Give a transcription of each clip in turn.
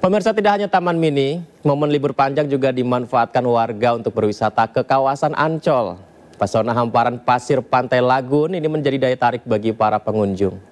Pemirsa, tidak hanya Taman Mini, momen libur panjang juga dimanfaatkan warga untuk berwisata ke kawasan Ancol. Pesona hamparan pasir Pantai Lagun ini menjadi daya tarik bagi para pengunjung.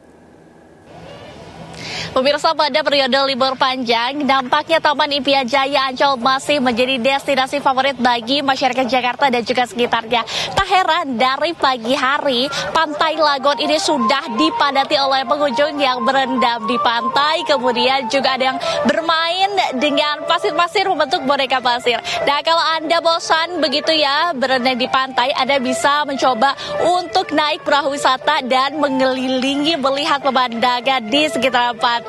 Pemirsa, pada periode libur panjang, nampaknya Taman Impian Jaya Ancol masih menjadi destinasi favorit bagi masyarakat Jakarta dan juga sekitarnya. Tak heran, dari pagi hari, Pantai Lagun ini sudah dipadati oleh pengunjung yang berendam di pantai, kemudian juga ada yang bermain dengan pasir-pasir membentuk boneka pasir. Nah, kalau Anda bosan begitu ya berendam di pantai, Anda bisa mencoba untuk naik perahu wisata dan mengelilingi melihat pemandangan di sekitar pantai.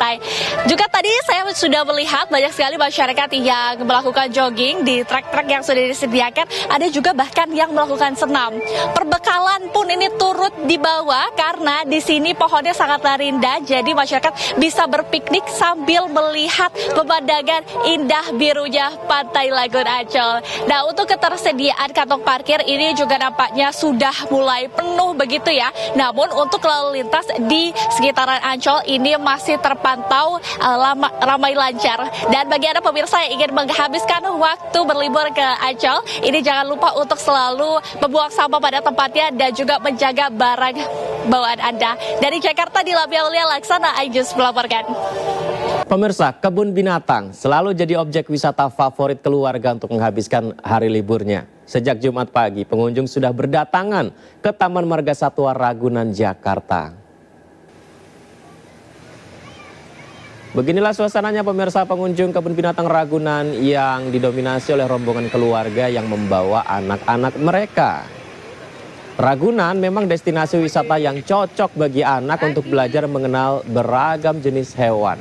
Juga tadi saya sudah melihat banyak sekali masyarakat yang melakukan jogging di trek-trek yang sudah disediakan. Ada juga bahkan yang melakukan senam. Perbekalan pun ini turut dibawa karena di sini pohonnya sangatlah rindang. Jadi masyarakat bisa berpiknik sambil melihat pemandangan indah birunya Pantai Lagun Ancol. Nah, untuk ketersediaan kantong parkir ini juga nampaknya sudah mulai penuh begitu ya. Namun untuk lalu lintas di sekitaran Ancol ini masih terpantau ramai lancar. Dan bagi Anda pemirsa yang ingin menghabiskan waktu berlibur ke Ancol, ini jangan lupa untuk selalu membuang sampah pada tempatnya dan juga menjaga barang bawaan Anda. Dari Jakarta, Dilabi Aulia Laksana, Ainjus melaporkan. Pemirsa, kebun binatang selalu jadi objek wisata favorit keluarga untuk menghabiskan hari liburnya. Sejak Jumat pagi, pengunjung sudah berdatangan ke Taman Marga Satwa Ragunan, Jakarta. Beginilah suasananya pemirsa, pengunjung kebun binatang Ragunan yang didominasi oleh rombongan keluarga yang membawa anak-anak mereka. Ragunan memang destinasi wisata yang cocok bagi anak untuk belajar mengenal beragam jenis hewan.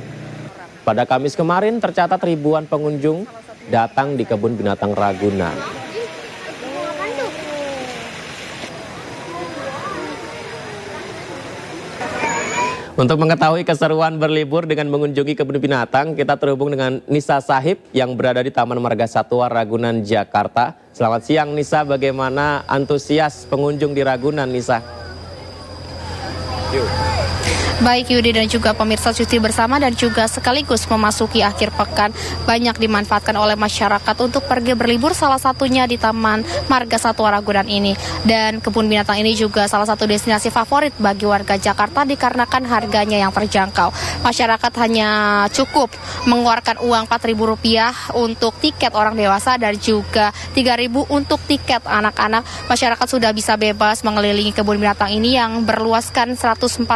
Pada Kamis kemarin tercatat ribuan pengunjung datang di kebun binatang Ragunan. Untuk mengetahui keseruan berlibur dengan mengunjungi kebun binatang, kita terhubung dengan Nisa Sahib yang berada di Taman Marga Satwa Ragunan, Jakarta. Selamat siang Nisa, bagaimana antusias pengunjung di Ragunan, Nisa? Baik Yudi dan juga pemirsa, cuti bersama dan juga sekaligus memasuki akhir pekan banyak dimanfaatkan oleh masyarakat untuk pergi berlibur, salah satunya di Taman Marga Satwa Ragunan ini. Dan kebun binatang ini juga salah satu destinasi favorit bagi warga Jakarta dikarenakan harganya yang terjangkau. Masyarakat hanya cukup mengeluarkan uang Rp4.000 untuk tiket orang dewasa dan juga Rp3.000 untuk tiket anak-anak. Masyarakat sudah bisa bebas mengelilingi kebun binatang ini yang berluaskan 147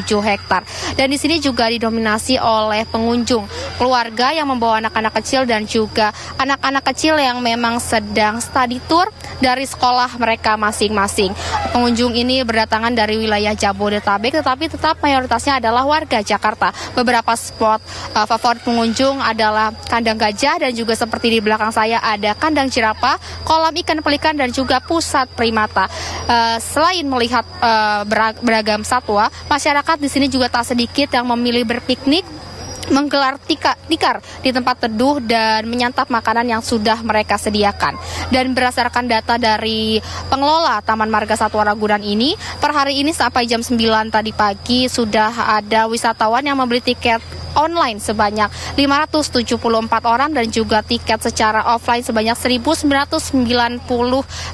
hektar. Dan di sini juga didominasi oleh pengunjung keluarga yang membawa anak-anak kecil dan juga anak-anak kecil yang memang sedang study tour dari sekolah mereka masing-masing. Pengunjung ini berdatangan dari wilayah Jabodetabek, tetapi tetap mayoritasnya adalah warga Jakarta. Beberapa spot favorit pengunjung adalah kandang gajah dan juga seperti di belakang saya ada kandang jerapah, kolam ikan pelikan dan juga pusat primata. Selain melihat beragam satwa, masyarakat di sini juga tak sedikit yang memilih berpiknik, menggelar tikar di tempat teduh dan menyantap makanan yang sudah mereka sediakan. Dan berdasarkan data dari pengelola Taman Marga Satwa Ragunan ini, per hari ini sampai jam 9 tadi pagi sudah ada wisatawan yang membeli tiket online sebanyak 574 orang dan juga tiket secara offline sebanyak 1.990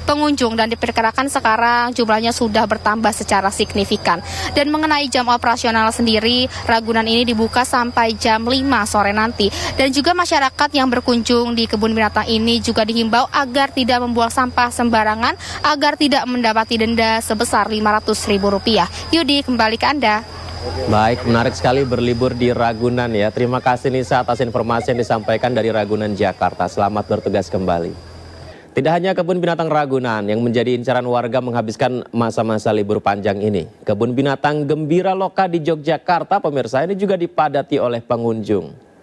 pengunjung, dan diperkirakan sekarang jumlahnya sudah bertambah secara signifikan. Dan mengenai jam operasional sendiri, Ragunan ini dibuka sampai jam 5 sore nanti. Dan juga masyarakat yang berkunjung di kebun binatang ini juga dihimbau agar tidak membuang sampah sembarangan agar tidak mendapati denda sebesar Rp500.000. Yudi, kembali ke Anda. Baik, menarik sekali berlibur di Ragunan ya. Terima kasih Nisa atas informasi yang disampaikan dari Ragunan, Jakarta. Selamat bertugas kembali. Tidak hanya kebun binatang Ragunan yang menjadi incaran warga menghabiskan masa-masa libur panjang ini. Kebun binatang Gembira Loka di Yogyakarta, pemirsa, ini juga dipadati oleh pengunjung.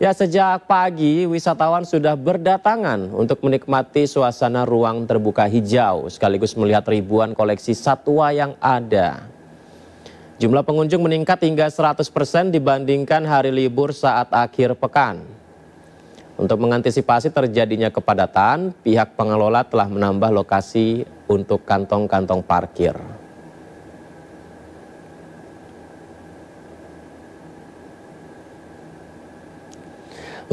Ya, sejak pagi wisatawan sudah berdatangan untuk menikmati suasana ruang terbuka hijau sekaligus melihat ribuan koleksi satwa yang ada. Jumlah pengunjung meningkat hingga 100% dibandingkan hari libur saat akhir pekan. Untuk mengantisipasi terjadinya kepadatan, pihak pengelola telah menambah lokasi untuk kantong-kantong parkir.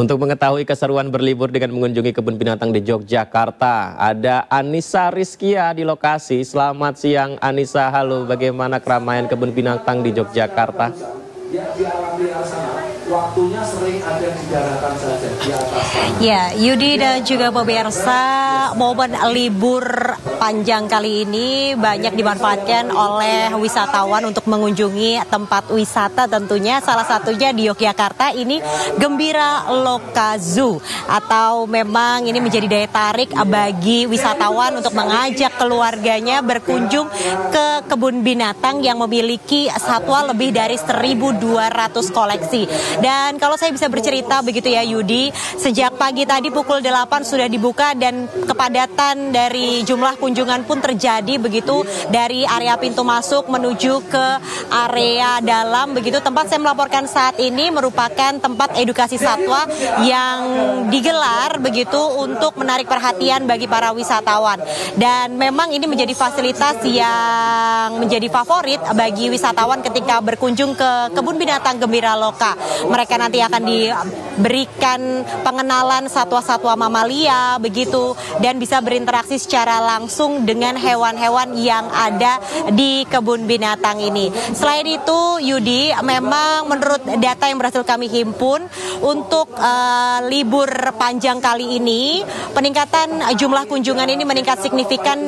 Untuk mengetahui keseruan berlibur dengan mengunjungi kebun binatang di Yogyakarta, ada Anissa Rizkia di lokasi. Selamat siang Anissa, halo, bagaimana keramaian kebun binatang di Yogyakarta? Waktunya sering ada di daratan saja di atas. Ya, Yudi dan juga pemirsa, momen libur panjang kali ini banyak dimanfaatkan oleh wisatawan untuk mengunjungi tempat wisata tentunya. Salah satunya di Yogyakarta ini Gembira Loka Zoo, atau memang ini menjadi daya tarik bagi wisatawan untuk mengajak keluarganya berkunjung ke kebun binatang yang memiliki satwa lebih dari 1.200 koleksi. Dan kalau saya bisa bercerita begitu ya Yudi, sejak pagi tadi pukul 8 sudah dibuka dan kepadatan dari jumlah kunjungan pun terjadi begitu dari area pintu masuk menuju ke area dalam begitu. Tempat saya melaporkan saat ini merupakan tempat edukasi satwa yang digelar begitu untuk menarik perhatian bagi para wisatawan. Dan memang ini menjadi fasilitas yang menjadi favorit bagi wisatawan ketika berkunjung ke kebun binatang Gembira Loka. Mereka nanti akan diberikan pengenalan satwa-satwa mamalia begitu dan bisa berinteraksi secara langsung dengan hewan-hewan yang ada di kebun binatang ini. Selain itu Yudi, memang menurut data yang berhasil kami himpun untuk libur panjang kali ini, peningkatan jumlah kunjungan ini meningkat signifikan,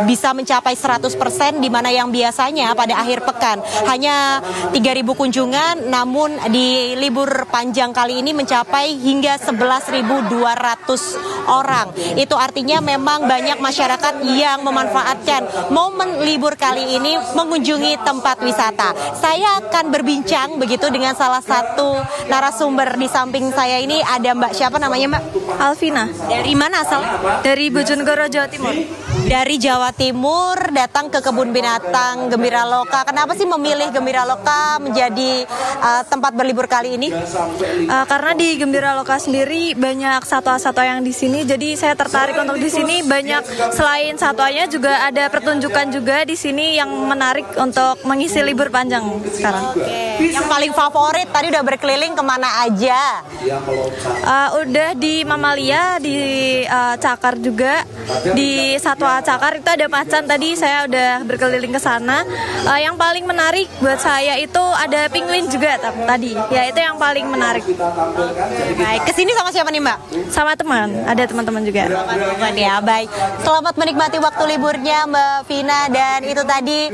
bisa mencapai 100%, di mana yang biasanya pada akhir pekan hanya 3.000 kunjungan, namun di libur panjang kali ini mencapai hingga 11.200 orang. Itu artinya memang banyak masyarakat yang memanfaatkan momen libur kali ini mengunjungi tempat wisata. Saya akan berbincang begitu dengan salah satu narasumber di samping saya ini. Ada Mbak, siapa namanya Mbak? Alvina. Dari mana asalnya? Dari Bojonegoro, Jawa Timur. Dari Jawa Timur datang ke kebun binatang Gembira Loka. Kenapa sih memilih Gembira Loka menjadi tempat berlibur kali ini? Karena di Gembira Loka sendiri banyak satwa-satwa yang di sini, jadi saya tertarik untuk di sini. Banyak selain satwanya juga ada pertunjukan juga di sini yang menarik untuk mengisi libur panjang sekarang. Yang paling favorit tadi udah berkeliling kemana aja? Udah di mamalia, di cakar juga, di satwa cakar itu ada macan, tadi saya udah berkeliling ke sana. Yang paling menarik buat saya itu ada penguin juga tadi. Ya itu yang paling menarik. Baik, kesini sama siapa nih Mbak? Sama teman, ada teman-teman juga. Teman ya, baik. Selamat menikmati waktu liburnya Mbak Vina. Dan itu tadi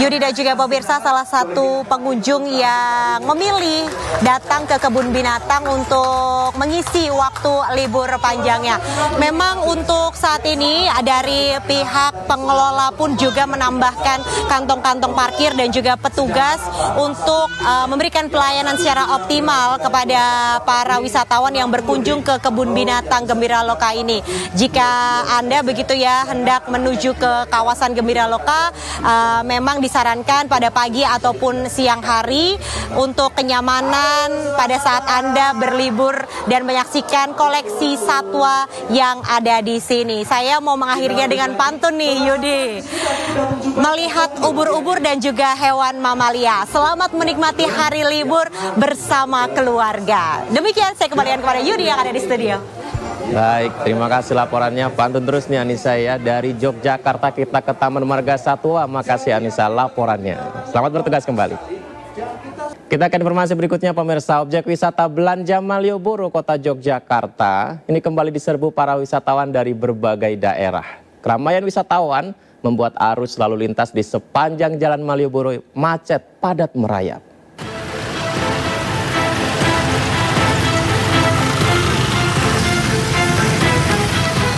Yudi dan juga pemirsa, salah satu pengunjung yang memilih datang ke kebun binatang untuk mengisi waktu libur panjangnya. Memang untuk saat ini dari pihak pengelola pun juga menambahkan kantong-kantong parkir dan juga petugas untuk memberikan pelayanan secara optimal kepada para wisatawan yang berkunjung ke kebun binatang Gembira Loka ini. Jika Anda begitu ya hendak menuju ke kawasan Gembira Loka, memang disarankan pada pagi ataupun siang hari untuk kenyamanan pada saat Anda berlibur dan menyaksikan koleksi satwa yang ada di sini. Saya mau mengakhirinya dengan pantun nih Yudi. Melihat ubur-ubur dan juga hewan mamalia. Selamat menikmati hari libur bersama keluarga. Demikian saya kembalikan kepada Yudi yang ada di studio. Baik, terima kasih laporannya. Pantun terus nih Anissa ya. Dari Yogyakarta kita ke Taman Marga Satwa. Makasih Anissa laporannya. Selamat bertugas kembali. Kita akan informasi berikutnya pemirsa. Objek wisata Belanja Malioboro Kota Yogyakarta ini kembali diserbu para wisatawan dari berbagai daerah. Keramaian wisatawan membuat arus lalu lintas di sepanjang Jalan Malioboro macet padat merayap.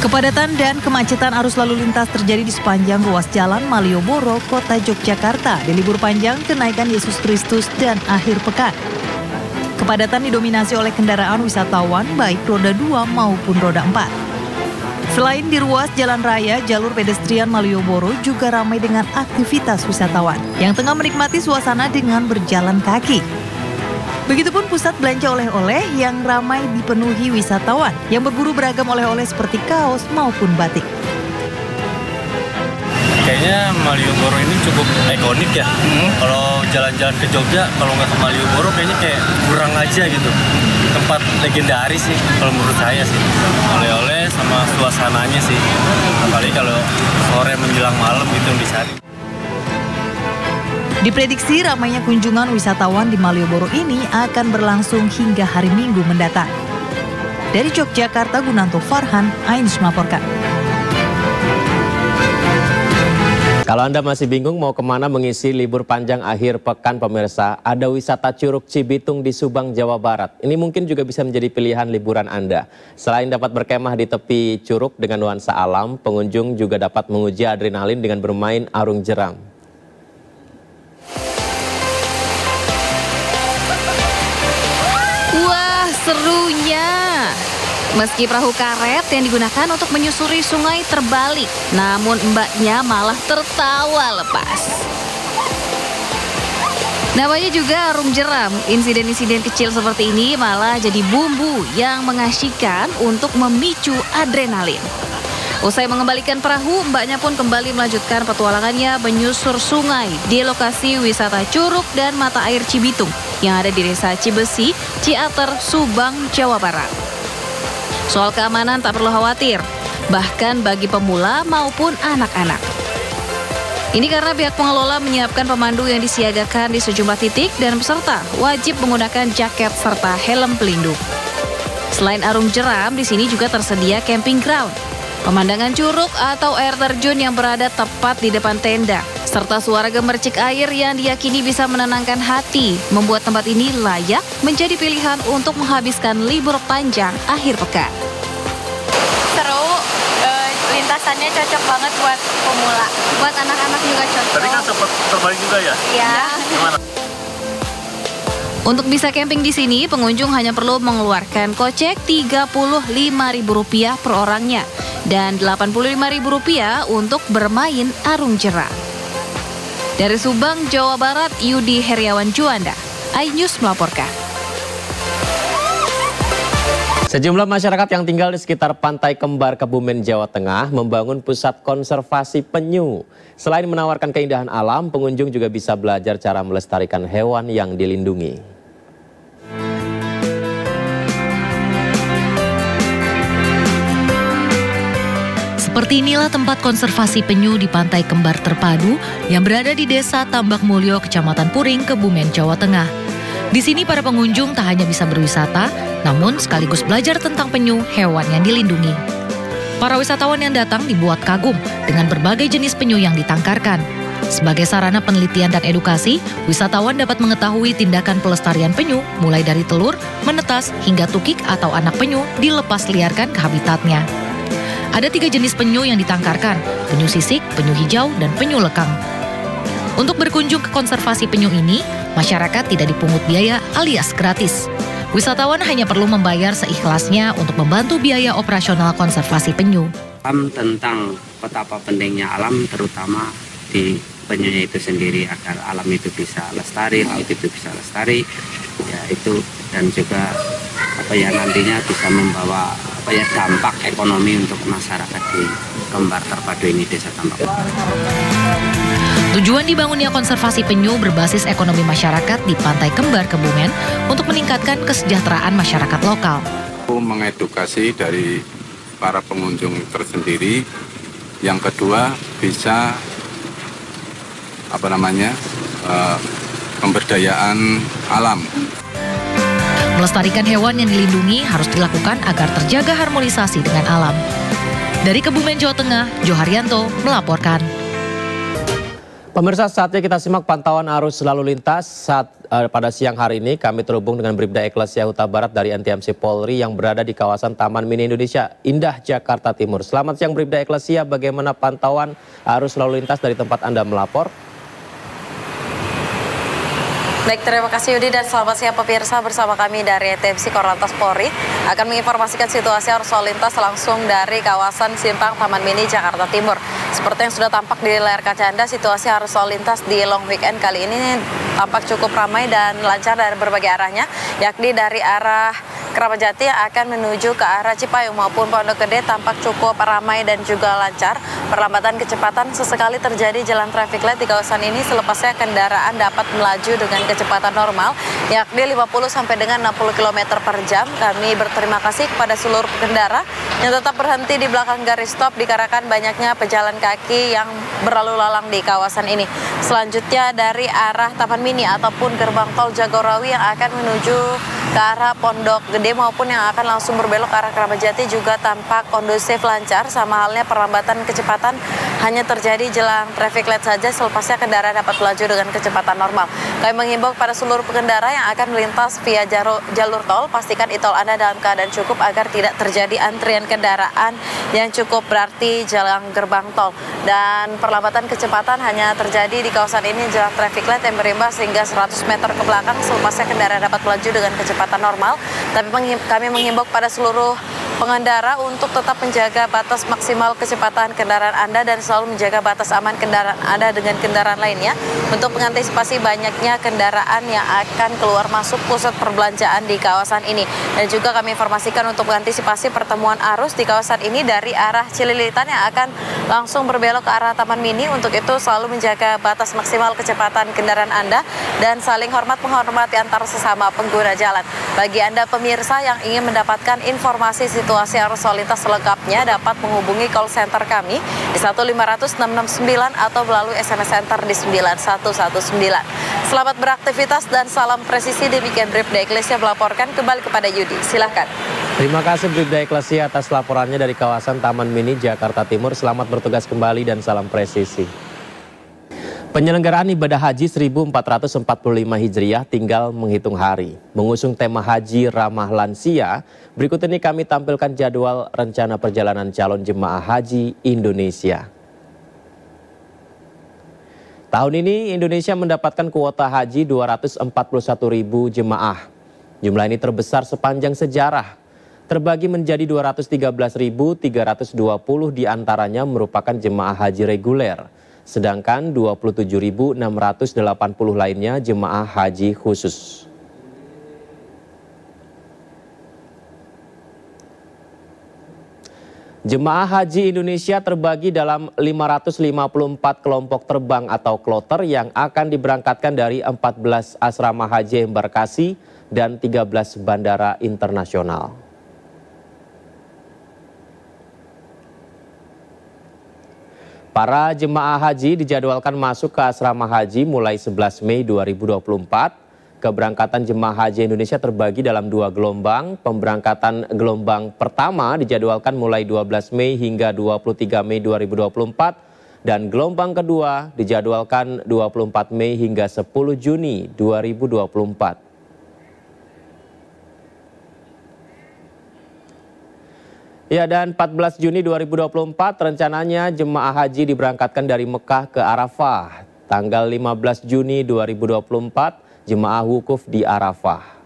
Kepadatan dan kemacetan arus lalu lintas terjadi di sepanjang ruas jalan Malioboro, Kota Yogyakarta di libur panjang kenaikan Yesus Kristus dan akhir pekan. Kepadatan didominasi oleh kendaraan wisatawan baik roda 2 maupun roda 4. Selain di ruas jalan raya, jalur pedestrian Malioboro juga ramai dengan aktivitas wisatawan yang tengah menikmati suasana dengan berjalan kaki. Begitupun pusat belanja oleh-oleh yang ramai dipenuhi wisatawan yang berburu beragam oleh-oleh seperti kaos maupun batik. Kayaknya Malioboro ini cukup ikonik ya. Kalau jalan-jalan ke Jogja, kalau nggak ke Malioboro kayaknya kayak kurang aja gitu. Tempat legendaris sih kalau menurut saya sih. Oleh-oleh sama suasananya sih. Apalagi kalau sore menjelang malam gitu yang dicari. Diprediksi ramainya kunjungan wisatawan di Malioboro ini akan berlangsung hingga hari Minggu mendatang. Dari Yogyakarta, Gunanto Farhan, Ainus melaporkan. Kalau Anda masih bingung mau kemana mengisi libur panjang akhir pekan pemirsa, ada wisata Curug Cibitung di Subang, Jawa Barat. Ini mungkin juga bisa menjadi pilihan liburan Anda. Selain dapat berkemah di tepi curug dengan nuansa alam, pengunjung juga dapat menguji adrenalin dengan bermain arung jeram. Wah, serunya! Meski perahu karet yang digunakan untuk menyusuri sungai terbalik, namun mbaknya malah tertawa lepas. Namanya juga arung jeram, insiden-insiden kecil seperti ini malah jadi bumbu yang mengasyikkan untuk memicu adrenalin. Usai mengembalikan perahu, mbaknya pun kembali melanjutkan petualangannya menyusur sungai di lokasi wisata Curug dan Mata Air Cibitung yang ada di Desa Cibesi, Ciater, Subang, Jawa Barat. Soal keamanan tak perlu khawatir, bahkan bagi pemula maupun anak-anak. Ini karena pihak pengelola menyiapkan pemandu yang disiagakan di sejumlah titik dan peserta wajib menggunakan jaket serta helm pelindung. Selain arung jeram, di sini juga tersedia camping ground, pemandangan curug atau air terjun yang berada tepat di depan tenda, serta suara gemercik air yang diyakini bisa menenangkan hati, membuat tempat ini layak menjadi pilihan untuk menghabiskan libur panjang akhir pekan. Seru, lintasannya cocok banget buat pemula. Buat anak-anak juga cocok. Tadi kan sempat terbalik juga ya? Iya. Gimana? Untuk bisa camping di sini, pengunjung hanya perlu mengeluarkan kocek Rp35.000 per orangnya dan Rp85.000 untuk bermain arung jeram. Dari Subang, Jawa Barat, Yudi Heriawan Juanda, iNews melaporkan. Sejumlah masyarakat yang tinggal di sekitar Pantai Kembar, Kebumen, Jawa Tengah membangun pusat konservasi penyu. Selain menawarkan keindahan alam, pengunjung juga bisa belajar cara melestarikan hewan yang dilindungi. Seperti inilah tempat konservasi penyu di Pantai Kembar Terpadu yang berada di Desa Tambak Mulyo, Kecamatan Puring, Kebumen, Jawa Tengah. Di sini para pengunjung tak hanya bisa berwisata, namun sekaligus belajar tentang penyu, hewan yang dilindungi. Para wisatawan yang datang dibuat kagum dengan berbagai jenis penyu yang ditangkarkan. Sebagai sarana penelitian dan edukasi, wisatawan dapat mengetahui tindakan pelestarian penyu mulai dari telur, menetas, hingga tukik atau anak penyu dilepas liarkan ke habitatnya. Ada 3 jenis penyu yang ditangkarkan, penyu sisik, penyu hijau, dan penyu lekang. Untuk berkunjung ke konservasi penyu ini, masyarakat tidak dipungut biaya alias gratis. Wisatawan hanya perlu membayar seikhlasnya untuk membantu biaya operasional konservasi penyu. Tentang betapa pentingnya alam, terutama di penyunya itu sendiri, agar alam itu bisa lestari, laut itu bisa lestari, ya itu, dan juga nantinya bisa membawa dampak ekonomi untuk masyarakat di Kembar Terpadu ini, Desa Tambak. Tujuan dibangunnya konservasi penyu berbasis ekonomi masyarakat di Pantai Kembar, Kebumen untuk meningkatkan kesejahteraan masyarakat lokal. Mengedukasi dari para pengunjung tersendiri. Yang kedua bisa pemberdayaan alam. Melestarikan hewan yang dilindungi harus dilakukan agar terjaga harmonisasi dengan alam. Dari Kebumen, Jawa Tengah, Joharyanto melaporkan. Pemirsa, saatnya kita simak pantauan arus lalu lintas pada siang hari ini. Kami terhubung dengan Bribda Eklesia Huta Barat dari NTMC Polri yang berada di kawasan Taman Mini Indonesia Indah, Jakarta Timur. Selamat siang Bribda Eklesia, bagaimana pantauan arus lalu lintas dari tempat Anda melapor? Baik, terima kasih Yudi dan selamat siang pemirsa, bersama kami dari TMC Korlantas Polri akan menginformasikan situasi arus lalu lintas langsung dari kawasan Simpang Taman Mini Jakarta Timur. Seperti yang sudah tampak di layar kaca Anda, situasi arus lalu lintas di long weekend kali ini tampak cukup ramai dan lancar dari berbagai arahnya, yakni dari arah Keramat Jati yang akan menuju ke arah Cipayung maupun Pondok Gede tampak cukup ramai dan juga lancar. Perlambatan kecepatan sesekali terjadi jalan traffic light di kawasan ini, selepasnya kendaraan dapat melaju dengan kecepatan normal yakni 50 sampai dengan 60 km per jam. Kami berterima kasih kepada seluruh pengendara yang tetap berhenti di belakang garis stop dikarenakan banyaknya pejalan kaki yang berlalu lalang di kawasan ini. Selanjutnya dari arah Taman Mini ataupun gerbang tol Jagorawi yang akan menuju ke arah Pondok Gede maupun yang akan langsung berbelok ke arah Keramat Jati juga tampak kondusif lancar. Sama halnya perlambatan kecepatan hanya terjadi jelang traffic light saja, selepasnya kendaraan dapat melaju dengan kecepatan normal. Kami menghimbau kepada seluruh pengendara yang akan melintas via jalur tol, pastikan e-tol Anda dalam keadaan cukup agar tidak terjadi antrian kendaraan yang cukup berarti jelang gerbang tol. Dan perlambatan kecepatan hanya terjadi di kawasan ini jelang traffic light yang berimbas hingga 100 meter ke belakang, selepasnya kendaraan dapat melaju dengan kecepatan normal. Tapi kami menghimbau kepada seluruh pengendara untuk tetap menjaga batas maksimal kecepatan kendaraan Anda dan selalu menjaga batas aman kendaraan Anda dengan kendaraan lainnya untuk mengantisipasi banyaknya kendaraan yang akan keluar masuk pusat perbelanjaan di kawasan ini. Dan juga kami informasikan untuk mengantisipasi pertemuan arus di kawasan ini dari arah Cililitan yang akan langsung berbelok ke arah Taman Mini. Untuk itu selalu menjaga batas maksimal kecepatan kendaraan Anda dan saling menghormati antar sesama pengguna jalan. Bagi Anda pemirsa yang ingin mendapatkan informasi situasi arus lalu lintas selengkapnya dapat menghubungi call center kami di 1500669 atau melalui SMS center di 9119. Selamat beraktivitas dan salam presisi. Demikian Bribda Eklesia melaporkan, kembali kepada Yudi. Silakan. Terima kasih Bribda Eklesia atas laporannya dari kawasan Taman Mini Jakarta Timur. Selamat bertugas kembali dan salam presisi. Penyelenggaraan ibadah haji 1445 Hijriah tinggal menghitung hari. Mengusung tema haji ramah lansia, berikut ini kami tampilkan jadwal rencana perjalanan calon jemaah haji Indonesia. Tahun ini Indonesia mendapatkan kuota haji 241.000 jemaah. Jumlah ini terbesar sepanjang sejarah. Terbagi menjadi 213.320 diantaranya merupakan jemaah haji reguler. Sedangkan 27.680 lainnya jemaah haji khusus. Jemaah haji Indonesia terbagi dalam 554 kelompok terbang atau kloter yang akan diberangkatkan dari 14 asrama haji embarkasi dan 13 bandara internasional. Para jemaah haji dijadwalkan masuk ke asrama haji mulai 11 Mei 2024. Keberangkatan jemaah haji Indonesia terbagi dalam 2 gelombang. Pemberangkatan gelombang pertama dijadwalkan mulai 12 Mei hingga 23 Mei 2024. Dan gelombang kedua dijadwalkan 24 Mei hingga 10 Juni 2024. Ya, dan 14 Juni 2024 rencananya jemaah haji diberangkatkan dari Mekah ke Arafah. Tanggal 15 Juni 2024 jemaah wukuf di Arafah.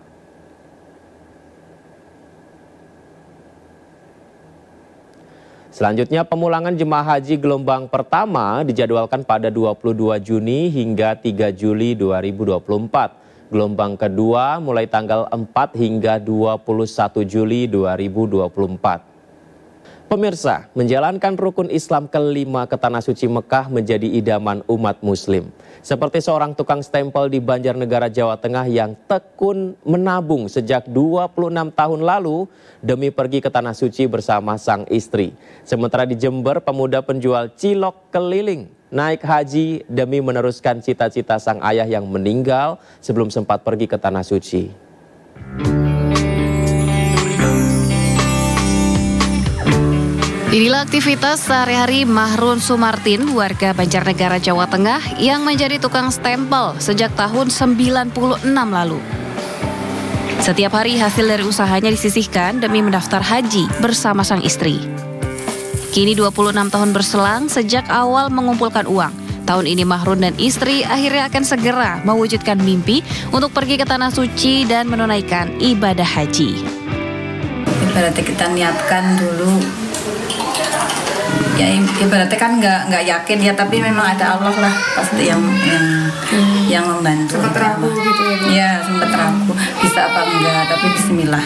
Selanjutnya pemulangan jemaah haji gelombang pertama dijadwalkan pada 22 Juni hingga 3 Juli 2024. Gelombang kedua mulai tanggal 4 hingga 21 Juli 2024. Pemirsa, menjalankan rukun Islam kelima ke Tanah Suci Mekah menjadi idaman umat muslim. Seperti seorang tukang stempel di Banjarnegara, Jawa Tengah yang tekun menabung sejak 26 tahun lalu demi pergi ke Tanah Suci bersama sang istri. Sementara di Jember, pemuda penjual cilok keliling naik haji demi meneruskan cita-cita sang ayah yang meninggal sebelum sempat pergi ke Tanah Suci. Inilah aktivitas sehari-hari Mahrun Sumartin, warga Banjarnegara, Jawa Tengah yang menjadi tukang stempel sejak tahun 96 lalu. Setiap hari hasil dari usahanya disisihkan demi mendaftar haji bersama sang istri. Kini 26 tahun berselang sejak awal mengumpulkan uang. Tahun ini Mahrun dan istri akhirnya akan segera mewujudkan mimpi untuk pergi ke Tanah Suci dan menunaikan ibadah haji. Ibaratnya kita niatkan dulu ya ibaratnya kan nggak yakin ya, tapi memang ada Allah lah pasti yang membantu. Sempat ragu gitu ya, Bu? Ya sempat ragu bisa apa enggak, tapi Bismillah.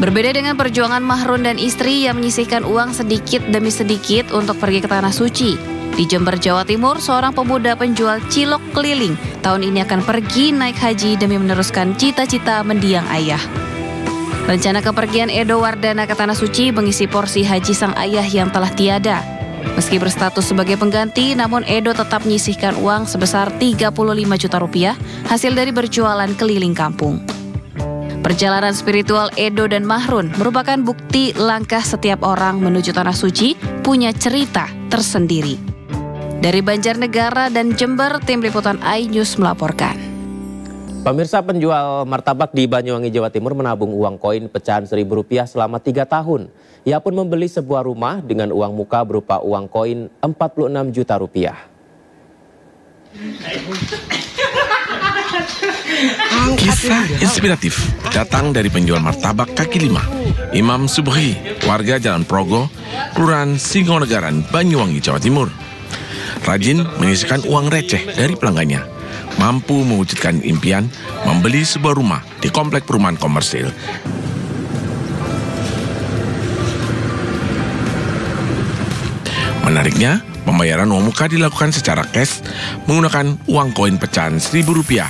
Berbeda dengan perjuangan Mahrun dan istri yang menyisihkan uang sedikit demi sedikit untuk pergi ke Tanah Suci. Di Jember, Jawa Timur, seorang pemuda penjual cilok keliling tahun ini akan pergi naik haji demi meneruskan cita-cita mendiang ayah. Rencana kepergian Edo Wardana ke Tanah Suci mengisi porsi haji sang ayah yang telah tiada. Meski berstatus sebagai pengganti, namun Edo tetap menyisihkan uang sebesar 35 juta rupiah hasil dari berjualan keliling kampung. Perjalanan spiritual Edo dan Mahrun merupakan bukti langkah setiap orang menuju Tanah Suci punya cerita tersendiri. Dari Banjarnegara dan Jember, tim liputan iNews melaporkan. Pemirsa, penjual martabak di Banyuwangi, Jawa Timur menabung uang koin pecahan Rp1.000 selama 3 tahun. Ia pun membeli sebuah rumah dengan uang muka berupa uang koin Rp46 juta. Kisah inspiratif datang dari penjual martabak kaki lima, Imam Subhi, warga Jalan Progo, Kelurahan Singonegaran, Banyuwangi, Jawa Timur. Rajin menyisihkan uang receh dari pelanggannya, mampu mewujudkan impian membeli sebuah rumah di komplek perumahan komersil. Menariknya, pembayaran uang muka dilakukan secara cash menggunakan uang koin pecahan Rp1.000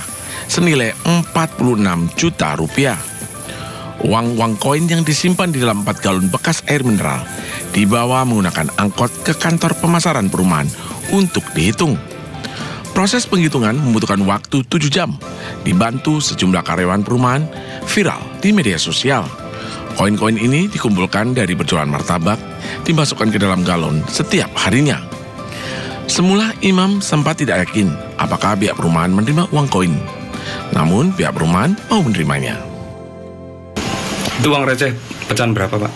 senilai Rp46 juta. Uang koin yang disimpan di dalam 4 galon bekas air mineral dibawa menggunakan angkot ke kantor pemasaran perumahan untuk dihitung. Proses penghitungan membutuhkan waktu 7 jam, dibantu sejumlah karyawan perumahan, viral di media sosial. Koin-koin ini dikumpulkan dari berjualan martabak, dimasukkan ke dalam galon setiap harinya. Semula Imam sempat tidak yakin apakah pihak perumahan menerima uang koin. Namun pihak perumahan mau menerimanya. Itu uang receh pecahan berapa, Pak?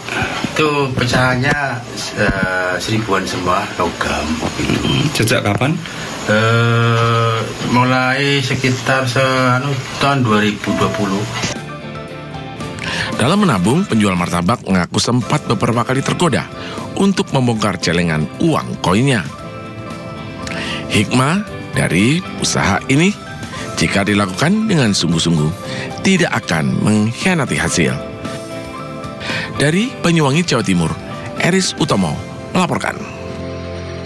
Itu pecahannya seribuan semua logam. Sejak kapan? Mulai sekitar tahun 2020. Dalam menabung, penjual martabak mengaku sempat beberapa kali tergoda untuk membongkar celengan uang koinnya. Hikmah dari usaha ini, jika dilakukan dengan sungguh-sungguh, tidak akan mengkhianati hasil. Dari Banyuwangi, Jawa Timur, Eris Utomo melaporkan.